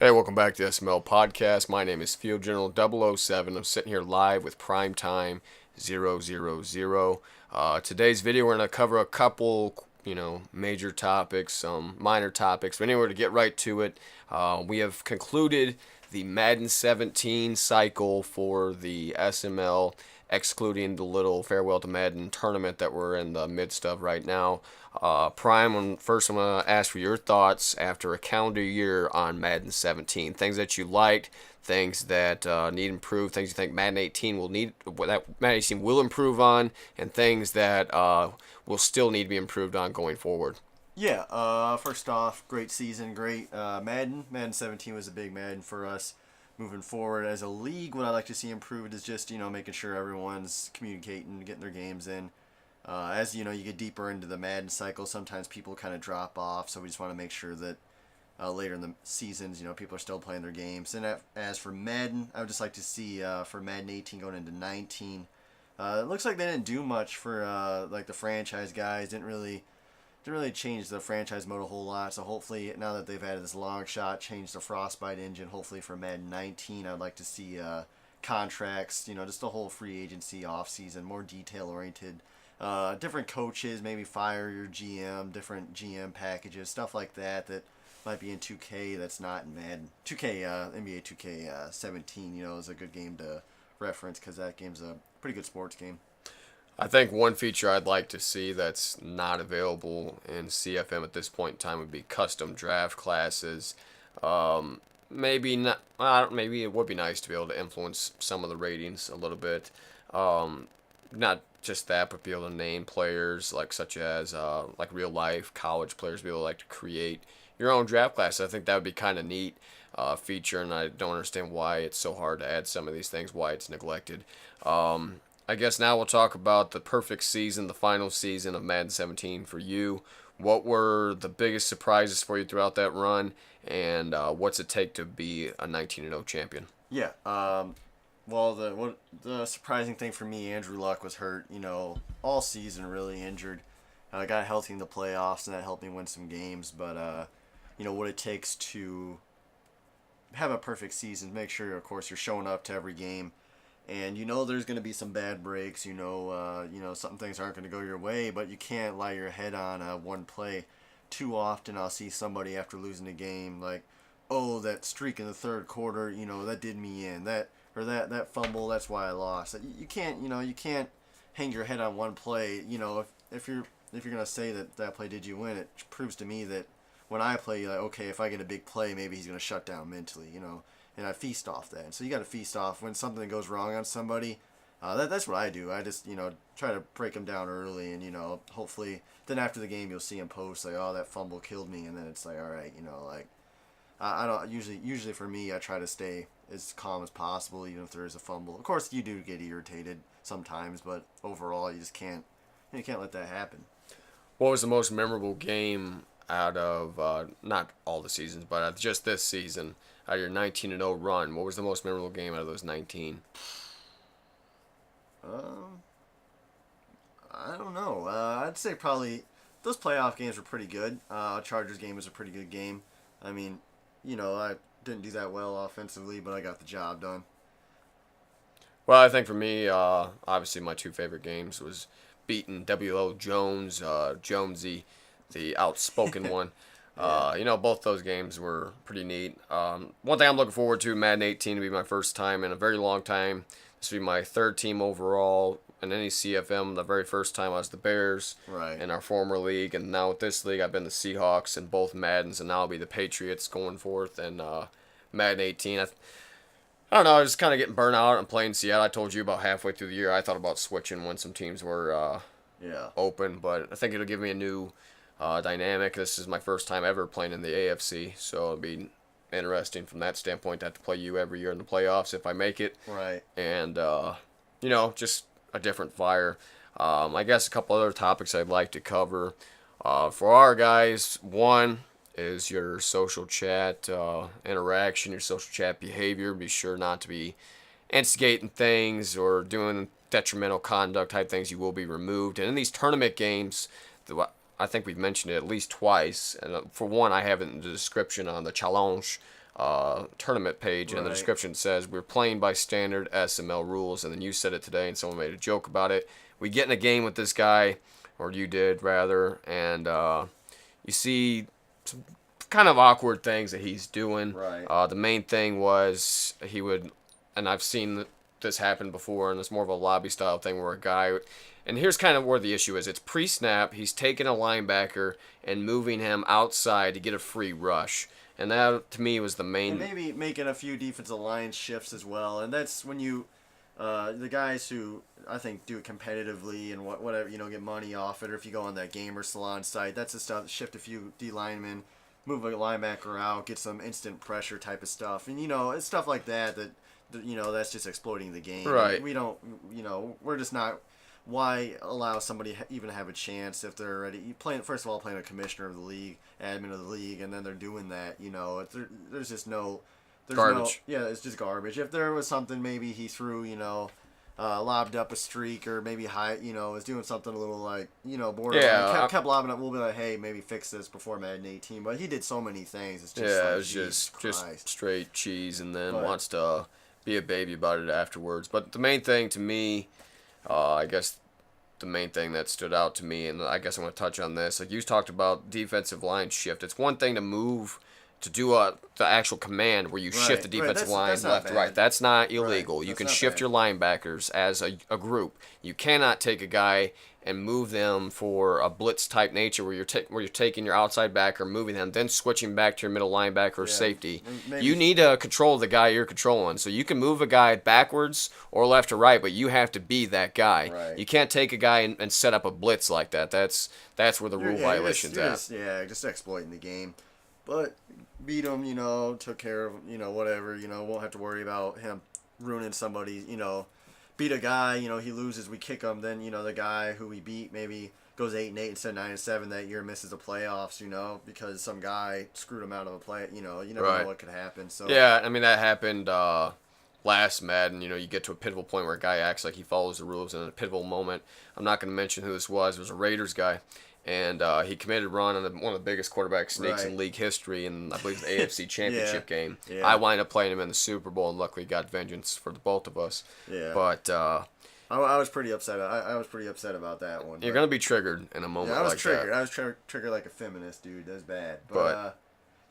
Hey, welcome back to the SML podcast. My name is Field General 007. I'm sitting here live with Prime Time 000. Today's video, we're going to cover a couple, major topics, some minor topics. But anyway, to get right to it, we have concluded the Madden 17 cycle for the SML, excluding the little Farewell to Madden tournament that we're in the midst of right now. Prime, first I'm going to ask for your thoughts after a calendar year on Madden 17. Things that you liked, things that need improved, things you think Madden 18 Madden 18 will improve on, and things that will still need to be improved on going forward. Yeah, first off, great season, great Madden. Madden 17 was a big Madden for us moving forward. As a league, what I'd like to see improved is just, making sure everyone's communicating, getting their games in. As you get deeper into the Madden cycle, sometimes people kind of drop off, so we just want to make sure that later in the seasons, people are still playing their games. And as for Madden, I would just like to see for Madden 18 going into 19. It looks like they didn't do much for like the franchise guys. Didn't really change the franchise mode a whole lot. So hopefully, now that they've added this long shot, change the Frostbite engine. Hopefully for Madden 19, I'd like to see contracts. Just the whole free agency off season, more detail oriented. Different coaches, maybe fire your GM, different GM packages, stuff like that. That might be in 2K. That's not in Madden. 2K NBA 2K 17. Is a good game to reference because that game's a pretty good sports game. I think one feature I'd like to see that's not available in CFM at this point in time would be custom draft classes. Maybe not. Maybe it would be nice to be able to influence some of the ratings a little bit. Not just that, but be able to name players like such as like real life college players, be able to like to create your own draft class. I think that would be kind of neat feature, and I don't understand why it's so hard to add some of these things, why it's neglected. I guess now we'll talk about the perfect season, the final season of Madden 17 for you. What were the biggest surprises for you throughout that run, and what's it take to be a 19-0 champion? Yeah. Well, the surprising thing for me, Andrew Luck was hurt. All season really injured. Got healthy in the playoffs, and that helped me win some games. But what it takes to have a perfect season, make sure, of course, you're showing up to every game. And there's going to be some bad breaks. Some things aren't going to go your way, but you can't lie your head on one play. Too often, I'll see somebody after losing a game like, "Oh, that streak in the third quarter, that did me in. That fumble, that's why I lost." You can't hang your head on one play. If you're gonna say that play did you win, it proves to me that when I play, like, okay, if I get a big play, maybe he's gonna shut down mentally. And I feast off that. So you got to feast off when something goes wrong on somebody. That's what I do. I just try to break them down early, and hopefully then after the game you'll see him post like, "Oh, that fumble killed me," and then it's like, all right, like I don't usually for me I try to stay as calm as possible even if there is a fumble. Of course you do get irritated sometimes, but overall you just can't let that happen. What was the most memorable game out of not all the seasons, but just this season, out of your 19-0 run? What was the most memorable game out of those 19? Um, I don't know. I'd say probably those playoff games were pretty good. Chargers game was a pretty good game. I mean, I didn't do that well offensively, but I got the job done. Well, I think for me, obviously my two favorite games was beating WL Jones, Jonesy, the outspoken one. Yeah. Both those games were pretty neat. One thing I'm looking forward to, Madden 18 to be my first time in a very long time. This will be my third team overall in any CFM. The very first time I was the Bears Right. in our former league, and now with this league I've been the Seahawks in both Maddens, and now I'll be the Patriots going forth in Madden 18. I don't know, I was kind of getting burnt out and playing Seattle. I told you about halfway through the year I thought about switching when some teams were Yeah. open, but I think it'll give me a new dynamic. This is my first time ever playing in the AFC, so it'll be interesting from that standpoint to have to play you every year in the playoffs if I make it. Right. And, just a different fire. I guess a couple other topics I'd like to cover. For our guys, one is your social chat interaction, your social chat behavior. Be sure not to be instigating things or doing detrimental conduct type things. You will be removed. And in these tournament games, I think we've mentioned it at least twice. And for one, I have it in the description on the challenge. tournament page, and the Right. description says we're playing by standard SML rules. And then you said it today, and someone made a joke about it. We get in a game with this guy, or you did rather, and you see some kind of awkward things that he's doing. Right. The main thing was he would, and I've seen this happen before, and it's more of a lobby style thing where a guy, and here's kind of where the issue is. It's pre-snap. He's taking a linebacker and moving him outside to get a free rush. And that, to me, was the main. And maybe making a few defensive line shifts as well. And that's when you, the guys who I think do it competitively and whatever, get money off it. Or if you go on that Gamer Salon site, that's the stuff. Shift a few D linemen, move a linebacker out, get some instant pressure type of stuff. And it's stuff like that that's just exploiting the game. Right. We don't, we're just not. Why allow somebody even have a chance if they're already playing? First of all, playing a commissioner of the league, admin of the league, and then they're doing that. There's just no. There's Garbage. No, yeah, it's just garbage. If there was something, maybe he threw, lobbed up a streak, or maybe was doing something a little like, borderline. Yeah, Kept lobbing up. We'll be like, hey, maybe fix this before Madden 18. But he did so many things. It's just Yeah, like, it was Jesus just Christ. straight cheese, and then But- wants to be a baby about it afterwards. But the main thing to me, I guess, the main thing that stood out to me, and I guess I want to touch on this. Like you talked about defensive line shift. It's one thing to move to do the actual command where you shift the Right, defensive line that's not left to bad. right. That's not illegal. Right, You that's can not shift bad. your linebackers as a group. You cannot take a guy and move them for a blitz type nature where you're taking your outside backer, moving them, then switching back to your middle linebacker or Yeah, safety. maybe- You need to control the guy you're controlling. So you can move a guy backwards or left to right, but you have to be that guy. Right. You can't take a guy and set up a blitz like that. That's where the rule violation's you're at. just exploiting the game. But beat him, took care of, whatever, won't have to worry about him ruining somebody, beat a guy, he loses, we kick him, then, the guy who we beat maybe goes 8-8 instead of 9-7 that year, misses the playoffs, because some guy screwed him out of a play, you never Right. know what could happen. So Yeah, I mean, that happened last Madden. You get to a pivotal point where a guy acts like he follows the rules in a pivotal moment. I'm not going to mention who this was. It was a Raiders guy. And he committed a run on one of the biggest quarterback sneaks in Right. league history, and I believe the AFC Championship game. Yeah. I wind up playing him in the Super Bowl, and luckily got vengeance for the both of us. Yeah. But I was pretty upset. I was pretty upset about that one. you're but- going to be triggered in a moment Yeah, I was like triggered. that. I was triggered like a feminist, dude. That's bad. But-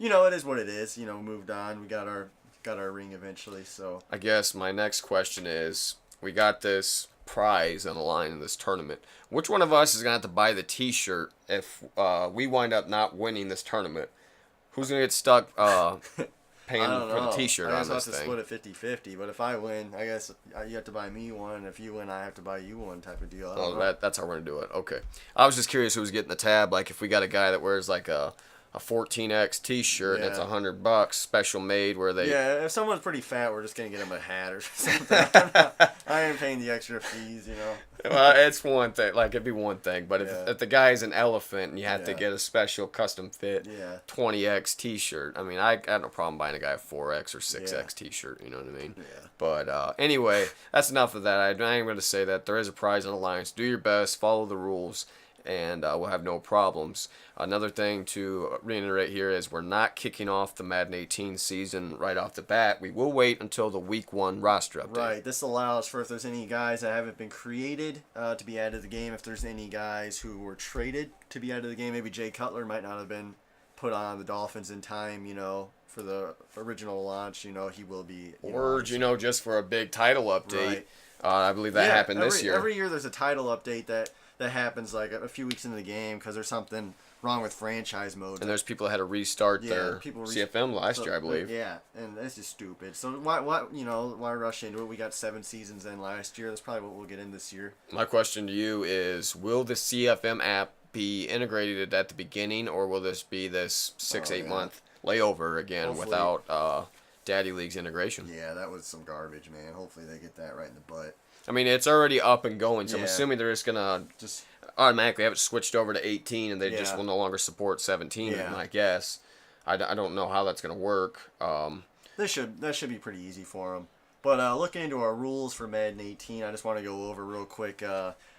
But it is what it is. Moved on. We got our ring eventually. So I guess my next question is, we got this prize on the line in this tournament. Which one of us is going to have to buy the T-shirt if we wind up not winning this tournament? Who's going to get stuck paying I don't for know. the T-shirt I on guess I'll this have to thing? split it 50-50. But if I win, I guess you have to buy me one. If you win, I have to buy you one type of deal. I don't Oh, know. that's how we're going to do it. Okay. I was just curious who's getting the tab. Like, if we got a guy that wears like a 14X T-shirt and it's Yeah. $100, special made, where they... Yeah, if someone's pretty fat, we're just gonna get him a hat or something. I ain't paying the extra fees, Well, it's one thing. Like, it'd be one thing. But Yeah. if the guy's an elephant and you have to Yeah. get a special custom fit Yeah. 20X T-shirt, I mean, I got no problem buying a guy a 4X or 6X T-shirt. You know what I mean? Yeah. But anyway, that's enough of that. I ain't going to say that. There is a prize on the lines. Do your best. Follow the rules. And we'll have no problems. Another thing to reiterate here is we're not kicking off the Madden 18 season right off the bat. We will wait until the Week 1 roster update. Right. This allows for if there's any guys that haven't been created to be added to the game. If there's any guys who were traded to be added to the game, maybe Jay Cutler might not have been put on the Dolphins in time, for the original launch. He will be. Or, just for a big title update. Right. I believe that happened this year. Every year there's a title update that happens like a few weeks into the game because there's something wrong with franchise mode. And there's people that had to restart their people CFM last year, I believe. Yeah, and that's just stupid. So why rush into it? We got 7 seasons in last year. That's probably what we'll get in this year. My question to you is, will the CFM app be integrated at the beginning, or will this be this 6-8 yeah. month layover again Hopefully. without Daddy League's integration? Yeah, that was some garbage, man. Hopefully they get that right in the butt. I mean, it's already up and going, so I'm Yeah. assuming they're just gonna Just automatically have it switched over to 18, and they just Yeah. will no longer support 17. Yeah. I guess. I don't know how that's gonna work. that should be pretty easy for them. But looking into our rules for Madden 18, I just want to go over real quick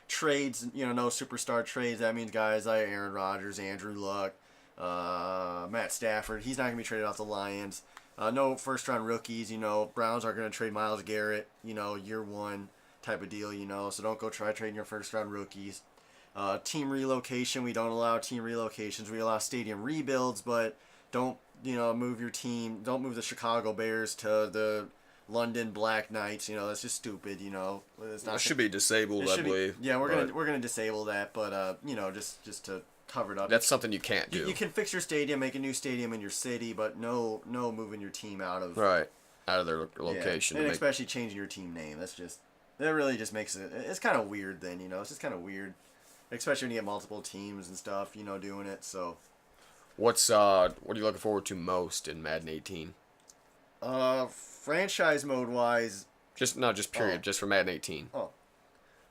trades. No superstar trades. That means guys like Aaron Rodgers, Andrew Luck, Matt Stafford. He's not gonna be traded off the Lions. No first round rookies. Browns aren't going to trade Myles Garrett. Year one type of deal. So don't go try trading your first round rookies. Team relocation. We don't allow team relocations. We allow stadium rebuilds, but don't move your team. Don't move the Chicago Bears to the London Black Knights. That's just stupid. It's not. It should be disabled, I believe. Yeah, we're gonna disable that, but just to cover it up. That's something you can't do. You can fix your stadium, make a new stadium in your city, but no moving your team out of out of their location, and especially changing your team name. That really just makes it. It's kind of weird. Then it's just kind of weird, especially when you get multiple teams and stuff. Doing it. So, what are you looking forward to most in Madden 18? Franchise mode wise. Just period. Just for Madden 18. Oh.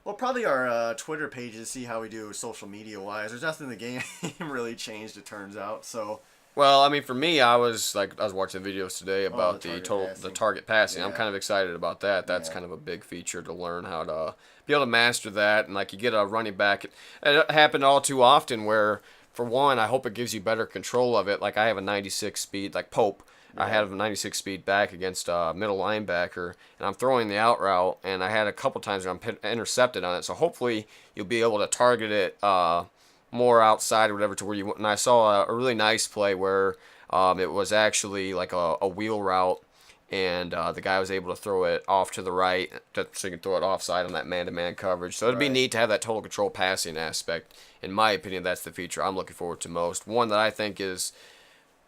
Well, probably our Twitter pages to see how we do social media wise. There's nothing in the game really changed. It turns out. So. Well, I mean, for me, I was watching videos today about the target passing. Yeah. I'm kind of excited about that. That's kind of a big feature to learn how to be able to master that. And you get a running back. It happened all too often where, for one, I hope it gives you better control of it. I have a 96 speed, like Pope. Yeah. I had a 96 speed back against a middle linebacker, and I'm throwing the out route, and I had a couple times where I'm intercepted on it. So hopefully you'll be able to target it more outside or whatever to where you want. And I saw a really nice play where it was actually like a wheel route, and the guy was able to throw it off to the right so you can throw it offside on that man-to-man coverage. So it'd be neat to have that total control passing aspect. In my opinion, that's the feature I'm looking forward to most. One that I think is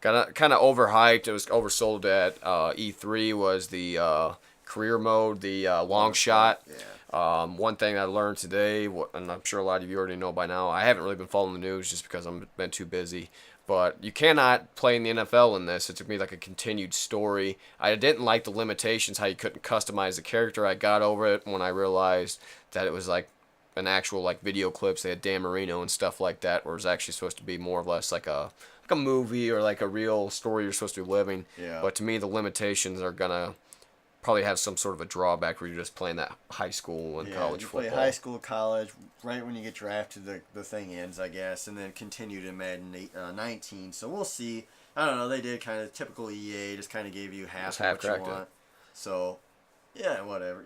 kind of overhyped. It was oversold at E3 was the career mode, the long shot. Yeah. One thing I learned today, and I'm sure a lot of you already know by now, I haven't really been following the news just because I've been too busy, but you cannot play in the NFL in this. It took me a continued story. I didn't like the limitations, how you couldn't customize the character. I got over it when I realized that it was an actual video clips. They had Dan Marino and stuff like that, where it was actually supposed to be more or less like a movie or a real story you're supposed to be living. Yeah. But to me, the limitations are gonna probably have some sort of a drawback where you're just playing that high school and college football. Play high school, college, right when you get drafted, the thing ends, I guess, and then continued in Madden 19. So we'll see. I don't know. They did kind of typical EA, just kind of gave you half what you want. So, yeah, whatever.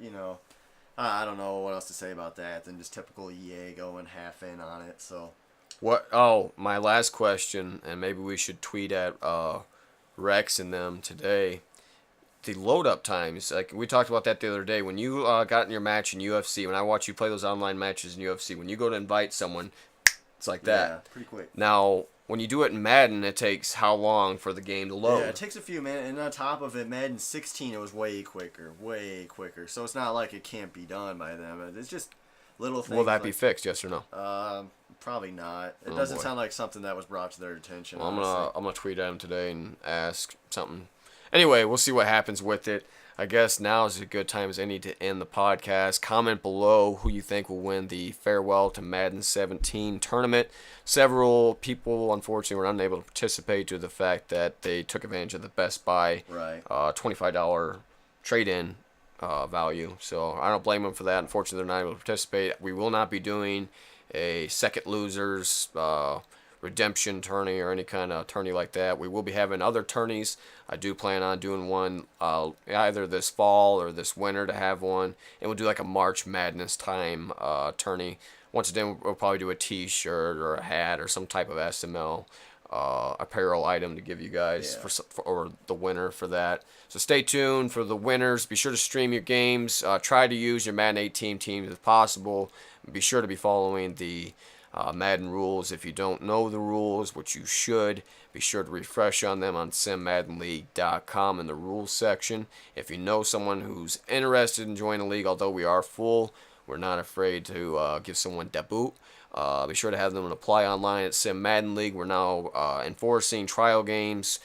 I don't know what else to say about that than just typical EA going half in on it. So. What? Oh, my last question, and maybe we should tweet at Rex and them today. The load up times, we talked about that the other day. When you got in your match in UFC, when I watch you play those online matches in UFC, when you go to invite someone, it's like that. Yeah, pretty quick. Now, when you do it in Madden, it takes how long for the game to load? Yeah, it takes a few minutes, and on top of it, Madden 16, it was way quicker. So it's not like it can't be done by them. It's just little things. Will that be fixed? Yes or no? Probably not. It doesn't sound like something that was brought to their attention. Well, I'm gonna tweet at him today and ask something. Anyway, we'll see what happens with it. I guess now is a good time as any to end the podcast. Comment below who you think will win the Farewell to Madden 17 tournament. Several people, unfortunately, were unable to participate due to the fact that they took advantage of the Best Buy $25 trade-in value. So I don't blame them for that. Unfortunately, they're not able to participate. We will not be doing a second losers redemption tourney or any kind of tourney like that. We will be having other tourneys. I do plan on doing one either this fall or this winter to have one, and we'll do a March Madness time tourney. Once again, we'll probably do a t-shirt or a hat or some type of SML apparel item to give you guys for the winner for that. So stay tuned for the winners. Be sure to stream your games. Try to use your Madden 18 teams if possible. Be sure to be following the Madden rules. If you don't know the rules, which you should, be sure to refresh on them on simmaddenleague.com in the rules section. If you know someone who's interested in joining the league, although we are full, we're not afraid to give someone debut. Be sure to have them apply online at Sim Madden League. We're now enforcing trial games.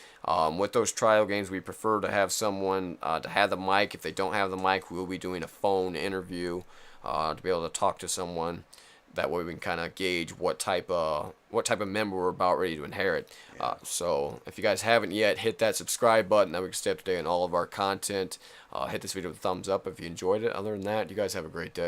With those trial games, we prefer to have someone to have the mic. If they don't have the mic, we will be doing a phone interview to be able to talk to someone. That way we can kind of gauge what type of member we're about ready to inherit. So if you guys haven't yet, hit that subscribe button. That we can stay up to date on all of our content. Hit this video with a thumbs up if you enjoyed it. Other than that, you guys have a great day.